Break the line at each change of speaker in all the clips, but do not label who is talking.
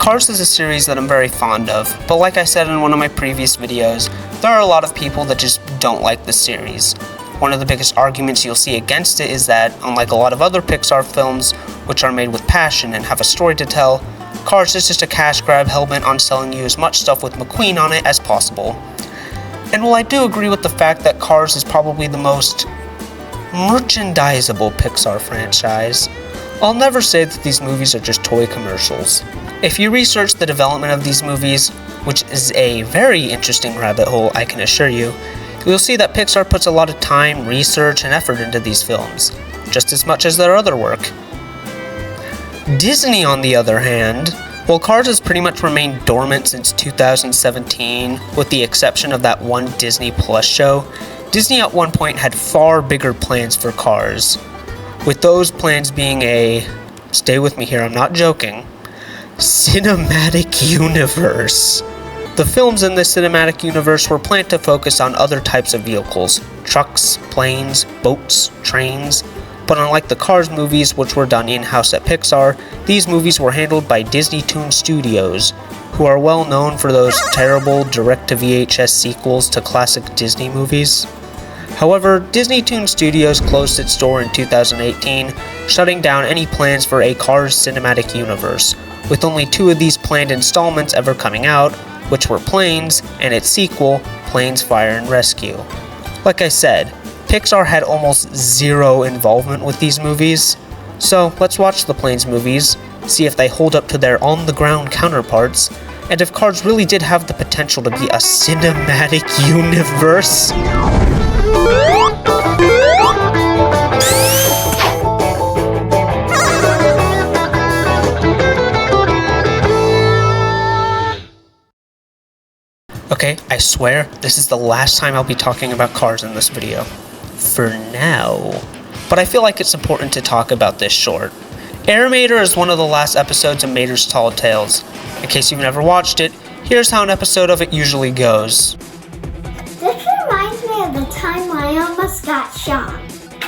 Cars is a series that I'm very fond of, but like I said in one of my previous videos, there are a lot of people that just don't like the series. One of the biggest arguments you'll see against it is that, unlike a lot of other Pixar films, which are made with passion and have a story to tell, Cars is just a cash grab hell-bent on selling you as much stuff with McQueen on it as possible. And while I do agree with the fact that Cars is probably the most merchandisable Pixar franchise, I'll never say that these movies are just toy commercials. If you research the development of these movies, which is a very interesting rabbit hole, I can assure you, you'll see that Pixar puts a lot of time, research, and effort into these films, just as much as their other work. Disney, on the other hand, while Cars has pretty much remained dormant since 2017, with the exception of that one Disney Plus show, Disney at one point had far bigger plans for Cars, with those plans being a, stay with me here, I'm not joking, cinematic universe. The films in this cinematic universe were planned to focus on other types of vehicles, trucks, planes, boats, trains, but unlike the Cars movies, which were done in-house at Pixar, these movies were handled by Disney Toon Studios, who are well known for those terrible direct-to-VHS sequels to classic Disney movies. However, Disney Toon Studios closed its door in 2018, shutting down any plans for a Cars cinematic universe, with only 2 of these planned installments ever coming out, which were Planes and its sequel, Planes, Fire and Rescue. Like I said, Pixar had almost zero involvement with these movies, so let's watch the Planes movies, see if they hold up to their on-the-ground counterparts, and if Cars really did have the potential to be a cinematic universe. Okay, I swear, this is the last time I'll be talking about Cars in this video. For now. But I feel like it's important to talk about this short. Air Mater is one of the last episodes of Mater's Tall Tales. In case you've never watched it, here's how an episode of it usually goes.
This reminds me of the time I almost got shot.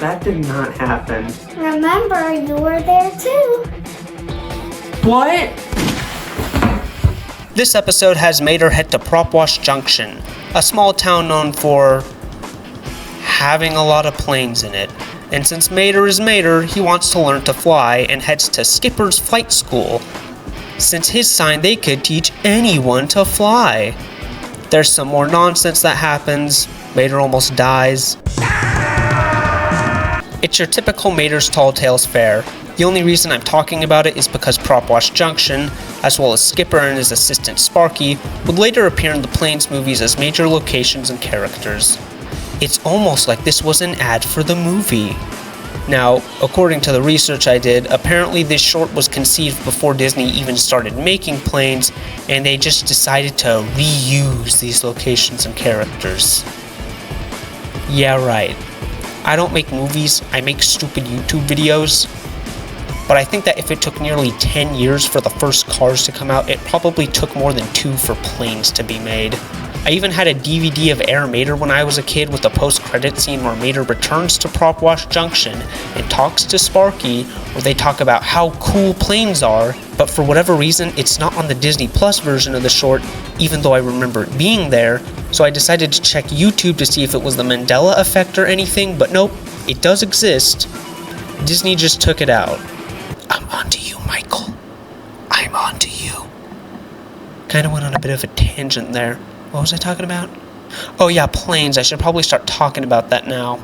That did not happen.
Remember, you were there too.
What? This episode has Mater head to Propwash Junction, a small town known for having a lot of planes in it. And since Mater is Mater, he wants to learn to fly and heads to Skipper's Flight School, since his sign they could teach anyone to fly. There's some more nonsense that happens. Mater almost dies. It's your typical Mater's Tall Tales fare. The only reason I'm talking about it is because Propwash Junction, as well as Skipper and his assistant Sparky, would later appear in the Planes movies as major locations and characters. It's almost like this was an ad for the movie. Now, according to the research I did, apparently this short was conceived before Disney even started making Planes, and they just decided to reuse these locations and characters. Yeah, right. I don't make movies, I make stupid YouTube videos. But I think that if it took nearly 10 years for the first Cars to come out, it probably took more than 2 for Planes to be made. I even had a DVD of Air Mater when I was a kid with a post-credit scene where Mater returns to Propwash Junction and talks to Sparky, where they talk about how cool planes are, but for whatever reason, it's not on the Disney Plus version of the short, even though I remember it being there, so I decided to check YouTube to see if it was the Mandela effect or anything, but nope, it does exist. Disney just took it out. I'm onto you, Michael. I'm onto you. Kinda went on a bit of a tangent there. What was I talking about? Oh yeah, Planes. I should probably start talking about that now.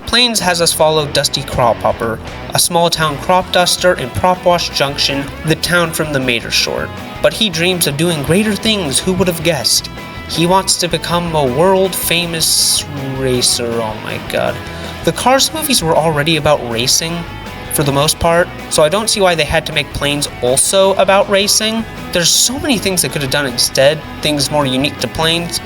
Planes has us follow Dusty Crawpopper, a small-town crop duster in Propwash Junction, the town from the Mater short. But he dreams of doing greater things, who would have guessed? He wants to become a world-famous racer, oh my god. The Cars movies were already about racing, for the most part, so I don't see why they had to make Planes also about racing. There's so many things they could have done instead, things more unique to Planes.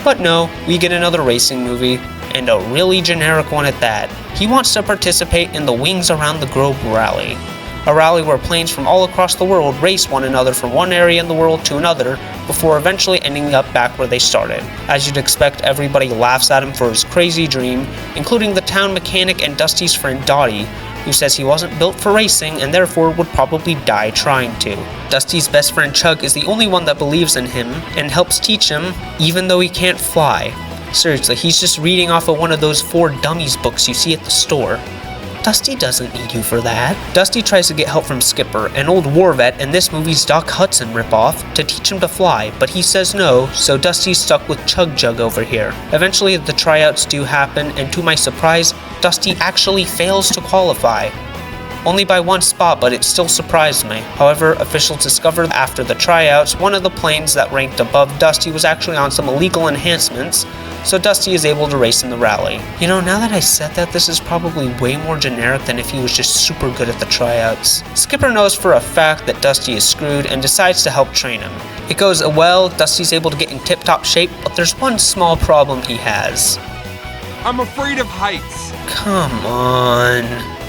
But no, we get another racing movie, and a really generic one at that. He wants to participate in the Wings Around the Globe rally. a rally where planes from all across the world race one another from one area in the world to another before eventually ending up back where they started. As you'd expect, everybody laughs at him for his crazy dream, including the town mechanic and Dusty's friend Dottie, who says he wasn't built for racing and therefore would probably die trying to. Dusty's best friend Chug is the only one that believes in him and helps teach him, even though he can't fly. Seriously, he's just reading off of one of those 4 dummies books you see at the store. Dusty doesn't need you for that. Dusty tries to get help from Skipper, an old war vet and this movie's Doc Hudson ripoff, to teach him to fly, but he says no, so Dusty's stuck with Chug Jug over here. Eventually, the tryouts do happen, and to my surprise, Dusty actually fails to qualify. Only by 1 spot, but it still surprised me. However, officials discovered after the tryouts, one of the planes that ranked above Dusty was actually on some illegal enhancements, so Dusty is able to race in the rally. You know, now that I said that, this is probably way more generic than if he was just super good at the tryouts. Skipper knows for a fact that Dusty is screwed and decides to help train him. It goes well, Dusty's able to get in tip-top shape, but there's one small problem he has.
I'm afraid of heights.
Come on.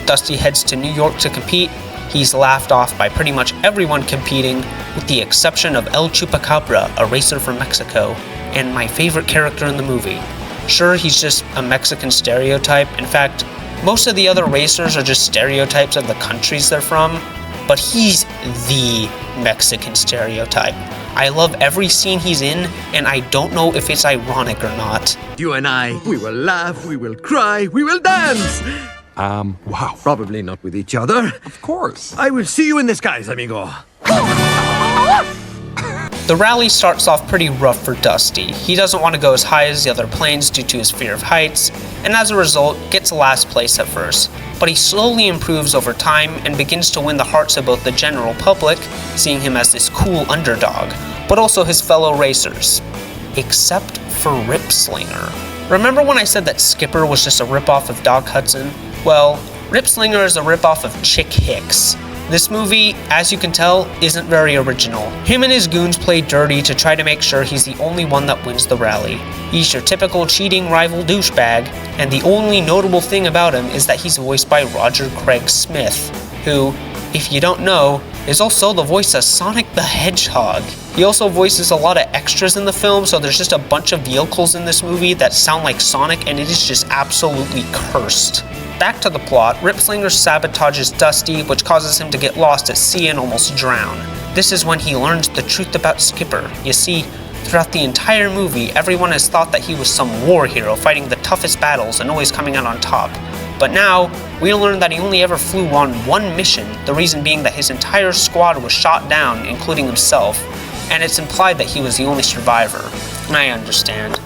Dusty heads to New York to compete. He's laughed off by pretty much everyone competing, with the exception of El Chupacabra, a racer from Mexico, and my favorite character in the movie. Sure, he's just a Mexican stereotype. In fact, most of the other racers are just stereotypes of the countries they're from, but he's the Mexican stereotype. I love every scene he's in, and I don't know if it's ironic or not.
You and I, we will laugh, we will cry, we will dance!
Wow.
Probably not with each other.
Of course.
I will see you in the skies, amigo.
The rally starts off pretty rough for Dusty. He doesn't want to go as high as the other planes due to his fear of heights, and as a result, gets last place at first. But he slowly improves over time and begins to win the hearts of both the general public, seeing him as this cool underdog, but also his fellow racers. Except for Ripslinger. Remember when I said that Skipper was just a ripoff of Doc Hudson? Well, Ripslinger is a ripoff of Chick Hicks. This movie, as you can tell, isn't very original. Him and his goons play dirty to try to make sure he's the only one that wins the rally. He's your typical cheating rival douchebag, and the only notable thing about him is that he's voiced by Roger Craig Smith, who, if you don't know, is also the voice of Sonic the Hedgehog. He also voices a lot of extras in the film, so there's just a bunch of vehicles in this movie that sound like Sonic, and it is just absolutely cursed. Back to the plot, Ripslinger sabotages Dusty, which causes him to get lost at sea and almost drown. This is when he learns the truth about Skipper. You see, throughout the entire movie, everyone has thought that he was some war hero fighting the toughest battles and always coming out on top. But now, we learn that he only ever flew on 1 mission, the reason being that his entire squad was shot down, including himself, and it's implied that he was the only survivor. And I understand.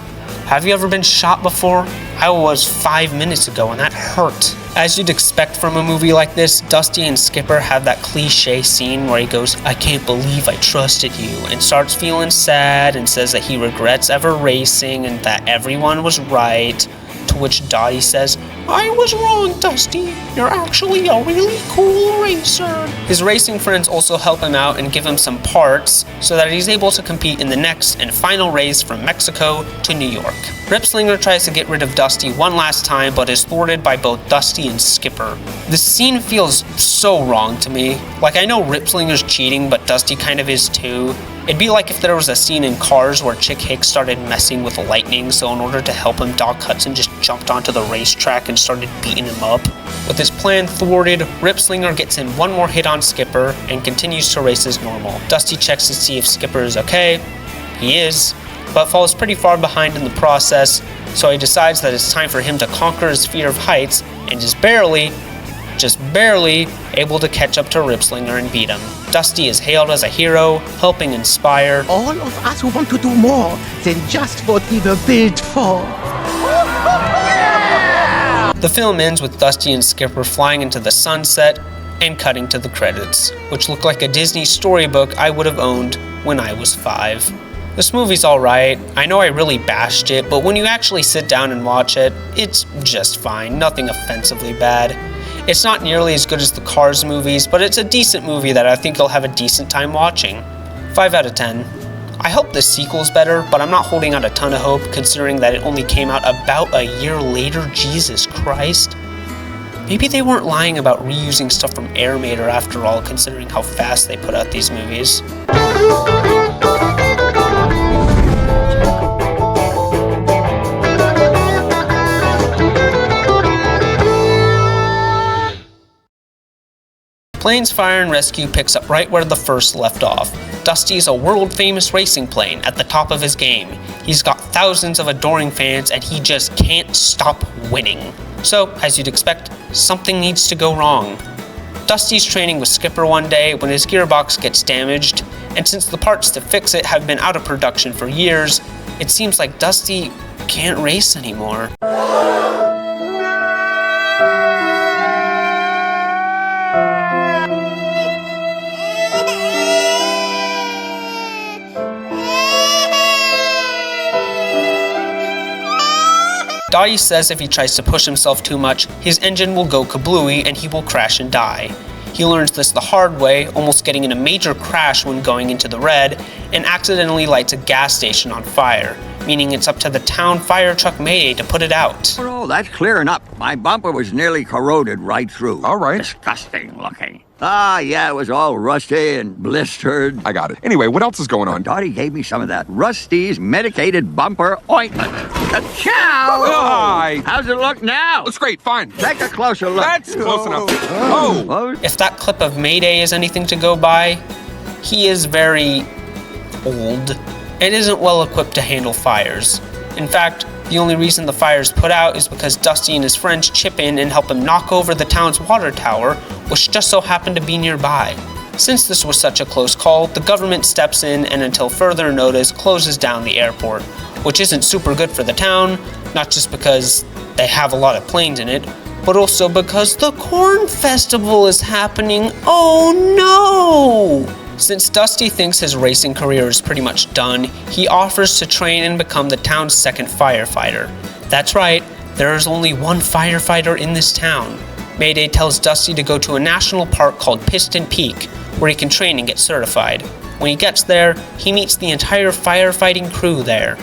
Have you ever been shot before? I was 5 minutes ago, and that hurt. As you'd expect from a movie like this, Dusty and Skipper have that cliche scene where he goes, "I can't believe I trusted you," and starts feeling sad and says that he regrets ever racing and that everyone was right. To which Dottie says, "I was wrong, Dusty. You're actually a really cool racer." His racing friends also help him out and give him some parts so that he's able to compete in the next and final race from Mexico to New York. Ripslinger tries to get rid of Dusty one last time, but is thwarted by both Dusty and Skipper. This scene feels so wrong to me. Like, I know Ripslinger's cheating, but Dusty kind of is too. It'd be like if there was a scene in Cars where Chick Hicks started messing with lightning, so in order to help him, Doc Hudson just jumped onto the racetrack and started beating him up. With his plan thwarted, Ripslinger gets in one more hit on Skipper and continues to race as normal. Dusty checks to see if Skipper is okay. He is, but falls pretty far behind in the process, so he decides that it's time for him to conquer his fear of heights and is barely able to catch up to Ripslinger and beat him. Dusty is hailed as a hero, helping inspire
all of us who want to do more than just what we were built for.
The film ends with Dusty and Skipper flying into the sunset and cutting to the credits, which look like a Disney storybook I would have owned when I was 5. This movie's alright. I know I really bashed it, but when you actually sit down and watch it, it's just fine, nothing offensively bad. It's not nearly as good as the Cars movies, but it's a decent movie that I think you'll have a decent time watching. 5 out of 10. I hope the sequel's better, but I'm not holding out a ton of hope considering that it only came out about a year later. Jesus Christ. Maybe they weren't lying about reusing stuff from Airmater after all, considering how fast they put out these movies. Planes Fire and Rescue picks up right where the first left off. Dusty is a world-famous racing plane at the top of his game. He's got thousands of adoring fans and he just can't stop winning. So, as you'd expect, something needs to go wrong. Dusty's training with Skipper one day when his gearbox gets damaged, and since the parts to fix it have been out of production for years, it seems like Dusty can't race anymore. Dottie says if he tries to push himself too much, his engine will go kablooey and he will crash and die. He learns this the hard way, almost getting in a major crash when going into the red, and accidentally lights a gas station on fire, meaning it's up to the town fire truck Mayday to put it out.
Oh, that's clearing up. My bumper was nearly corroded right through.
All right.
Disgusting looking. Ah, yeah, it was all rusty and blistered.
I got it. Anyway, what else is going on?
Dottie gave me some of that Rusty's medicated bumper ointment. Ciao!
Hi.
How's it look now?
It's great, fine.
Take a closer look.
That's close enough. Oh.
If that clip of Mayday is anything to go by, he is very old and isn't well equipped to handle fires. In fact, the only reason the fire is put out is because Dusty and his friends chip in and help him knock over the town's water tower, which just so happened to be nearby. Since this was such a close call, the government steps in and until further notice closes down the airport, which isn't super good for the town, not just because they have a lot of planes in it, but also because the Corn Festival is happening. Oh no! Since Dusty thinks his racing career is pretty much done, he offers to train and become the town's second firefighter. That's right, there is only one firefighter in this town. Mayday tells Dusty to go to a national park called Piston Peak, where he can train and get certified. When he gets there, he meets the entire firefighting crew there.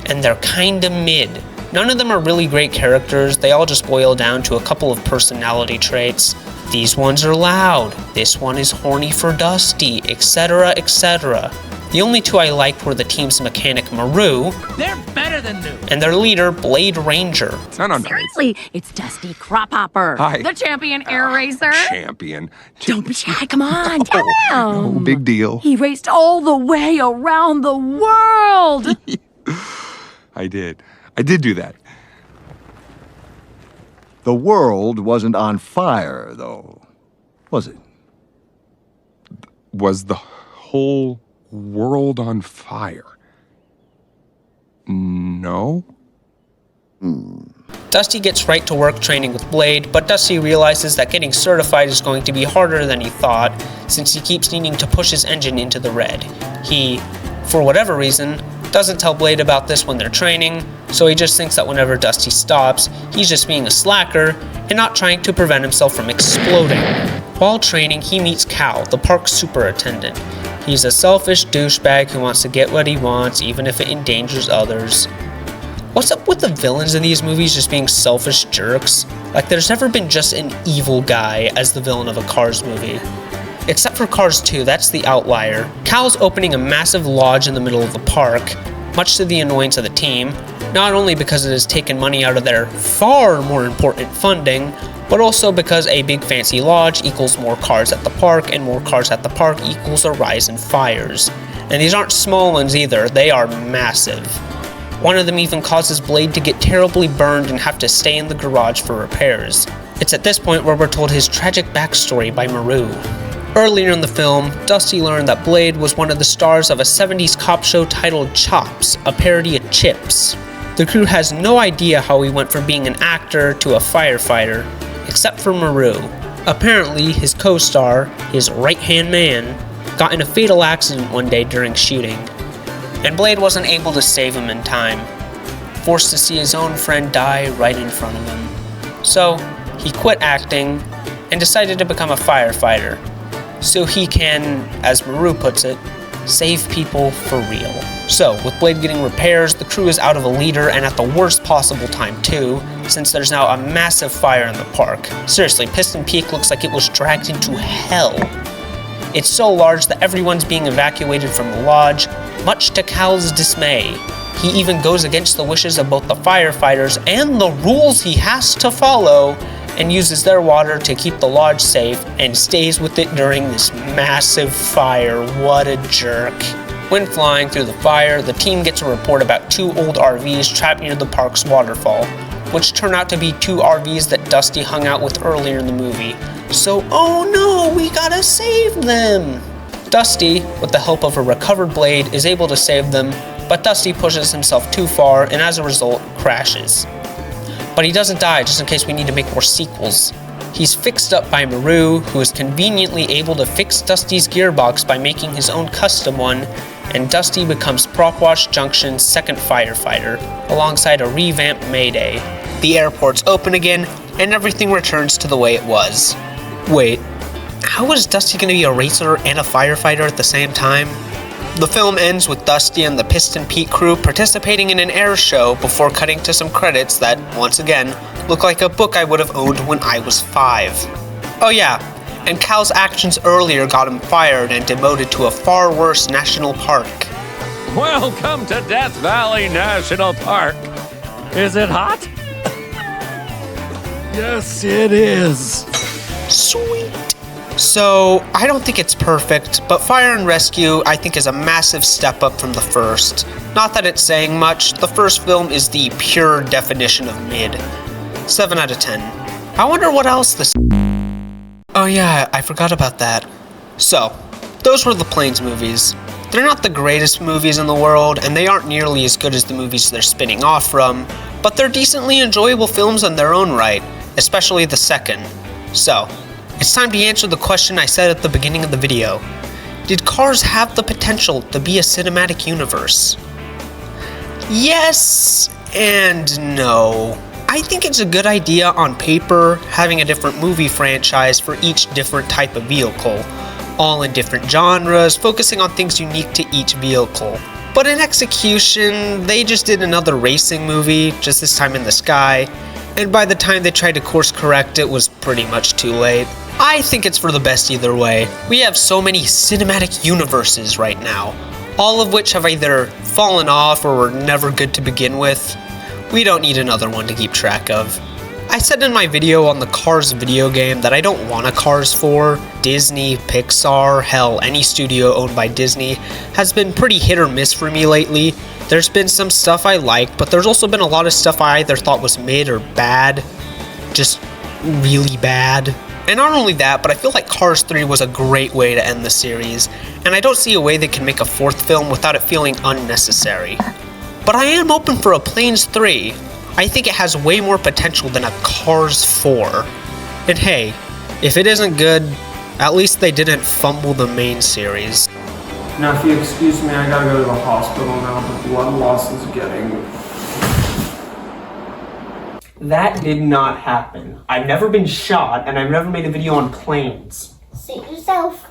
And they're kinda mid. None of them are really great characters, they all just boil down to a couple of personality traits. These ones are loud, this one is horny for Dusty, etc, etc. The only two I liked were the team's mechanic Maru,
They're better than new.
and their leader Blade Ranger.
It's not untitled.
Seriously, it's Dusty Crophopper.
Hi.
The champion air racer.
Champion.
Don't be shy, come on, tell him.
No big deal.
He raced all the way around the world.
I did do that.
The world wasn't on fire, though, was it?
Was the whole world on fire? No?
Dusty gets right to work training with Blade, but Dusty realizes that getting certified is going to be harder than he thought, since he keeps needing to push his engine into the red. He, for whatever reason, doesn't tell Blade about this when they're training, so he just thinks that whenever Dusty stops, he's just being a slacker and not trying to prevent himself from exploding. While training, he meets Cal, the park superintendent. He's a selfish douchebag who wants to get what he wants, even if it endangers others. What's up with the villains in these movies just being selfish jerks? Like, there's never been just an evil guy as the villain of a Cars movie. Except for Cars 2, that's the outlier. Cal's opening a massive lodge in the middle of the park, much to the annoyance of the team, not only because it has taken money out of their far more important funding, but also because a big fancy lodge equals more cars at the park, and more cars at the park equals a rise in fires. And these aren't small ones either, they are massive. One of them even causes Blade to get terribly burned and have to stay in the garage for repairs. It's at this point where we're told his tragic backstory by Maru. Earlier in the film, Dusty learned that Blade was one of the stars of a 70s cop show titled Chops, a parody of Chips. The crew has no idea how he went from being an actor to a firefighter, except for Maru. Apparently, his co-star, his right-hand man, got in a fatal accident one day during shooting, and Blade wasn't able to save him in time, forced to see his own friend die right in front of him. So, he quit acting and decided to become a firefighter, so he can, as Maru puts it, save people for real. So, with Blade getting repairs, the crew is out of a leader and at the worst possible time too, since there's now a massive fire in the park. Seriously, Piston Peak looks like it was dragged into hell. It's so large that everyone's being evacuated from the lodge, much to Cal's dismay. He even goes against the wishes of both the firefighters and the rules he has to follow, and uses their water to keep the lodge safe and stays with it during this massive fire. What a jerk. When flying through the fire, the team gets a report about 2 old RVs trapped near the park's waterfall, which turn out to be 2 RVs that Dusty hung out with earlier in the movie. So, oh no, we gotta save them! Dusty, with the help of a recovered Blade, is able to save them, but Dusty pushes himself too far and as a result, crashes. But he doesn't die, just in case we need to make more sequels. He's fixed up by Maru, who is conveniently able to fix Dusty's gearbox by making his own custom one, and Dusty becomes Propwash Junction's second firefighter, alongside a revamped Mayday. The airport's open again, and everything returns to the way it was. Wait, how is Dusty going to be a racer and a firefighter at the same time? The film ends with Dusty and the Piston Peak crew participating in an air show before cutting to some credits that, once again, look like a book I would have owned when I was 5. Oh yeah, and Cal's actions earlier got him fired and demoted to a far worse national park.
Welcome to Death Valley National Park. Is it hot?
Yes, it is.
Sweet. So, I don't think it's perfect, but Fire and Rescue I think is a massive step up from the first. Not that it's saying much, the first film is the pure definition of mid. 7 out of 10. I wonder what else this... Oh yeah, I forgot about that. So, those were the Planes movies. They're not the greatest movies in the world, and they aren't nearly as good as the movies they're spinning off from, but they're decently enjoyable films in their own right, especially the second. So, it's time to answer the question I said at the beginning of the video. Did Cars have the potential to be a cinematic universe? Yes and no. I think it's a good idea on paper, having a different movie franchise for each different type of vehicle, all in different genres, focusing on things unique to each vehicle. But in execution, they just did another racing movie, just this time in the sky, and by the time they tried to course correct, it was pretty much too late. I think it's for the best either way. We have so many cinematic universes right now, all of which have either fallen off or were never good to begin with. We don't need another one to keep track of. I said in my video on the Cars video game that I don't want a Cars 4. Disney, Pixar, hell, any studio owned by Disney has been pretty hit or miss for me lately. There's been some stuff I like, but there's also been a lot of stuff I either thought was mid or bad. Just really bad. And not only that, but I feel like Cars 3 was a great way to end the series, and I don't see a way they can make a 4th film without it feeling unnecessary. But I am open for a Planes 3. I think it has way more potential than a Cars 4. And hey, if it isn't good, at least they didn't fumble the main series.
Now if you excuse me, I gotta go to the hospital now, the blood loss is getting...
That did not happen. I've never been shot, and I've never made a video on planes.
Suit yourself.